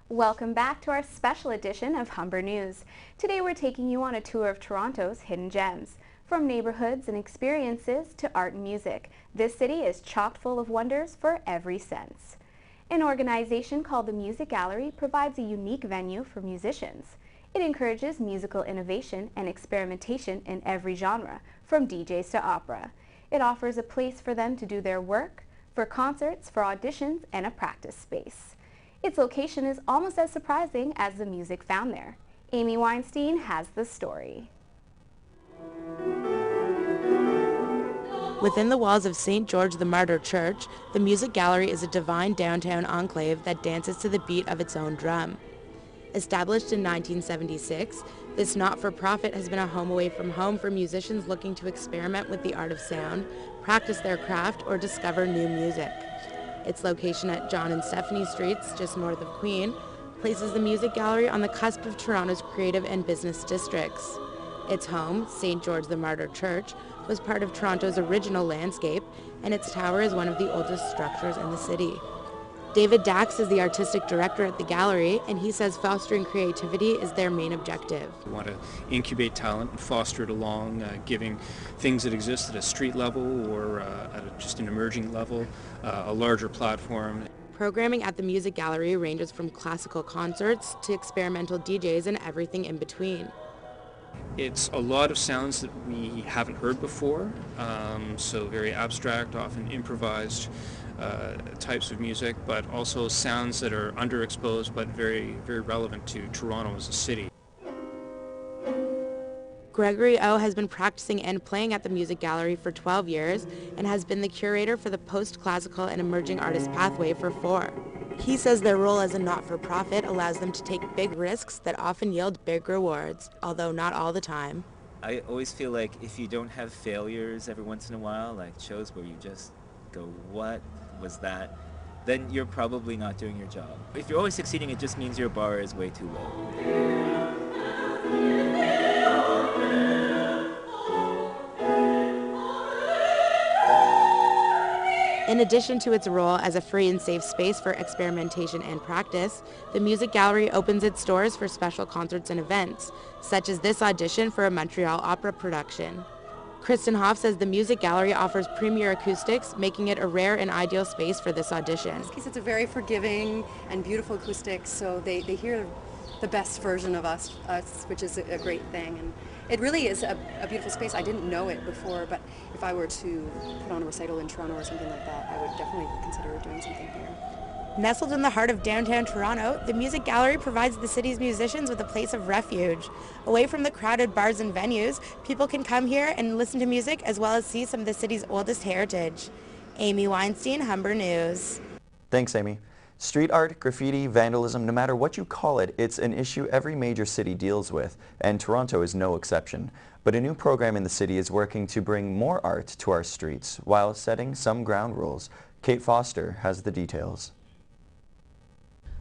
Welcome back to our special edition of Humber News. Today we're taking you on a tour of Toronto's hidden gems. From neighborhoods and experiences to art and music, this city is chock full of wonders for every sense. An organization called the Music Gallery provides a unique venue for musicians. It encourages musical innovation and experimentation in every genre, from DJs to opera. It offers a place for them to do their work, for concerts, for auditions, and a practice space. Its location is almost as surprising as the music found there. Amy Weinstein has the story. Within the walls of St. George the Martyr Church, the Music Gallery is a divine downtown enclave that dances to the beat of its own drum. Established in 1976, this not-for-profit has been a home away from home for musicians looking to experiment with the art of sound, practice their craft, or discover new music. Its location at John and Stephanie Streets, just north of Queen, places the Music Gallery on the cusp of Toronto's creative and business districts. Its home, St. George the Martyr Church, was part of Toronto's original landscape, and its tower is one of the oldest structures in the city. David Dax is the artistic director at the gallery, and he says fostering creativity is their main objective. We want to incubate talent and foster it along, giving things that exist at a street level or at just an emerging level a larger platform. Programming at the Music Gallery ranges from classical concerts to experimental DJs and everything in between. It's a lot of sounds that we haven't heard before, so very abstract, often improvised types of music, but also sounds that are underexposed but very, very relevant to Toronto as a city. Gregory O has been practicing and playing at the Music Gallery for 12 years and has been the curator for the post-classical and emerging artist pathway for 4. He says their role as a not-for-profit allows them to take big risks that often yield big rewards, although not all the time. I always feel like if you don't have failures every once in a while, like shows where you just go, what was that? Then you're probably not doing your job. If you're always succeeding, it just means your bar is way too low. In addition to its role as a free and safe space for experimentation and practice, the Music Gallery opens its doors for special concerts and events, such as this audition for a Montreal opera production. Kristen Hoff says the Music Gallery offers premier acoustics, making it a rare and ideal space for this audition. In this case, it's a very forgiving and beautiful acoustics, so they hear the best version of us, which is a great thing. And it really is a beautiful space. I didn't know it before, but if I were to put on a recital in Toronto or something like that, I would definitely consider doing something here. Nestled in the heart of downtown Toronto, the Music Gallery provides the city's musicians with a place of refuge. Away from the crowded bars and venues, people can come here and listen to music as well as see some of the city's oldest heritage. Amy Weinstein, Humber News. Thanks, Amy. Street art, graffiti, vandalism, no matter what you call it, it's an issue every major city deals with, and Toronto is no exception. But a new program in the city is working to bring more art to our streets while setting some ground rules. Kate Foster has the details.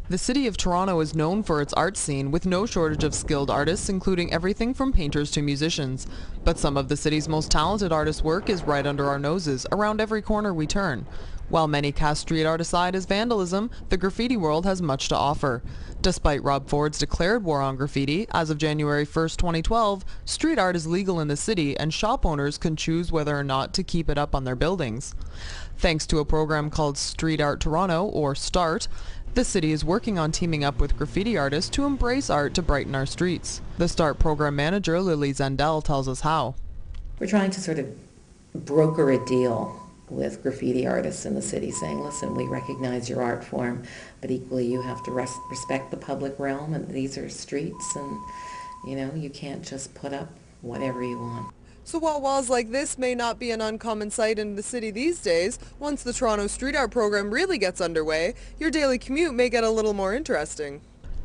The city of Toronto is known for its art scene, with no shortage of skilled artists, including everything from painters to musicians. But some of the city's most talented artists' work is right under our noses, around every corner we turn. While many cast street art aside as vandalism, the graffiti world has much to offer. Despite Rob Ford's declared war on graffiti, as of January 1st, 2012, street art is legal in the city and shop owners can choose whether or not to keep it up on their buildings. Thanks to a program called Street Art Toronto, or START, the city is working on teaming up with graffiti artists to embrace art to brighten our streets. The START program manager, Lily Zendel, tells us how. We're trying to sort of broker a deal with graffiti artists in the city, saying, listen, we recognize your art form, but equally you have to respect the public realm, and these are streets, and you can't just put up whatever you want. So while walls like this may not be an uncommon sight in the city these days, once the Toronto Street Art program really gets underway, your daily commute may get a little more interesting.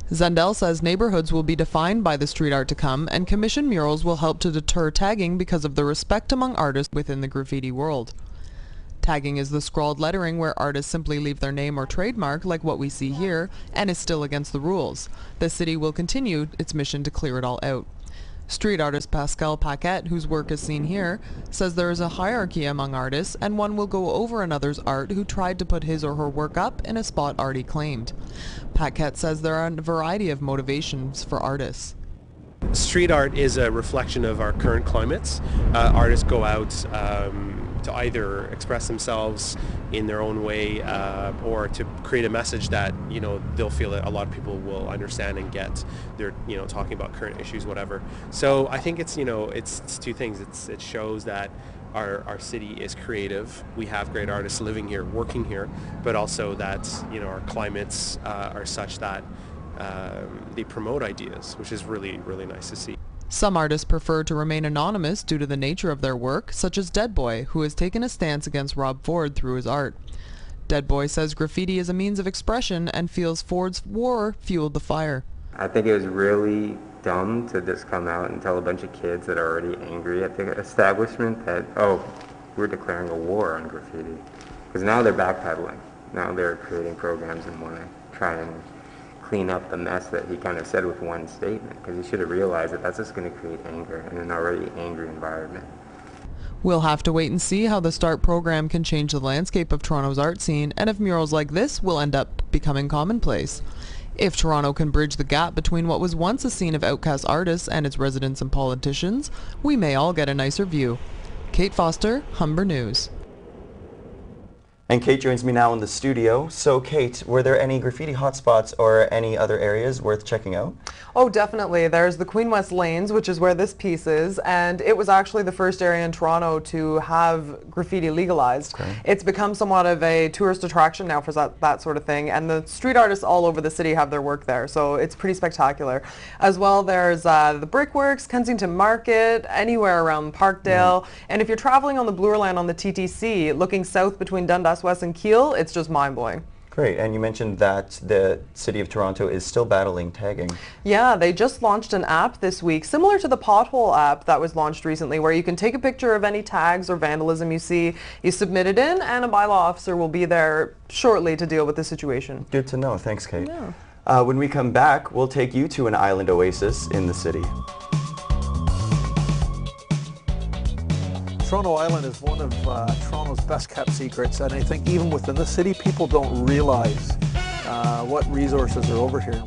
Zendel says neighborhoods will be defined by the street art to come, and commissioned murals will help to deter tagging because of the respect among artists within the graffiti world. Tagging is the scrawled lettering where artists simply leave their name or trademark, like what we see here, and is still against the rules. The city will continue its mission to clear it all out. Street artist Pascal Paquette, whose work is seen here, says there is a hierarchy among artists and one will go over another's art who tried to put his or her work up in a spot already claimed. Paquette says there are a variety of motivations for artists. Street art is a reflection of our current climates. Artists go out to either express themselves in their own way or to create a message that, you know, they'll feel that a lot of people will understand and get. They're, you know, talking about current issues, whatever. So I think it's, you know, it's two things. It shows that our city is creative. We have great artists living here, working here, but also that, you know, our climates are such that they promote ideas, which is really, really nice to see. Some artists prefer to remain anonymous due to the nature of their work, such as Dead Boy, who has taken a stance against Rob Ford through his art. Dead Boy says graffiti is a means of expression and feels Ford's war fueled the fire. I think it was really dumb to just come out and tell a bunch of kids that are already angry at the establishment that, oh, we're declaring a war on graffiti. Because now they're backpedaling. Now they're creating programs and want to try and clean up the mess that he kind of said with one statement, because he should have realized that that's just going to create anger in an already angry environment. We'll have to wait and see how the START program can change the landscape of Toronto's art scene and if murals like this will end up becoming commonplace. If Toronto can bridge the gap between what was once a scene of outcast artists and its residents and politicians, we may all get a nicer view. Kate Foster, Humber News. And Kate joins me now in the studio. So Kate, were there any graffiti hotspots or any other areas worth checking out? Oh, definitely. There's the Queen West Lanes, which is where this piece is, and it was actually the first area in Toronto to have graffiti legalized. Okay. It's become somewhat of a tourist attraction now for that sort of thing, and the street artists all over the city have their work there, so it's pretty spectacular. As well, there's the Brickworks, Kensington Market, anywhere around Parkdale, and if you're traveling on the Bloor Line on the TTC, looking south between Dundas West and Keele, it's just mind-blowing. Great, and you mentioned that the City of Toronto is still battling tagging. Yeah, they just launched an app this week, similar to the Pothole app that was launched recently, where you can take a picture of any tags or vandalism you see, you submit it in, and a bylaw officer will be there shortly to deal with the situation. Good to know. Thanks, Kate. Yeah. When we come back, we'll take you to an island oasis in the city. Toronto Island is one of Toronto's best kept secrets, and I think even within the city people don't realize what resources are over here.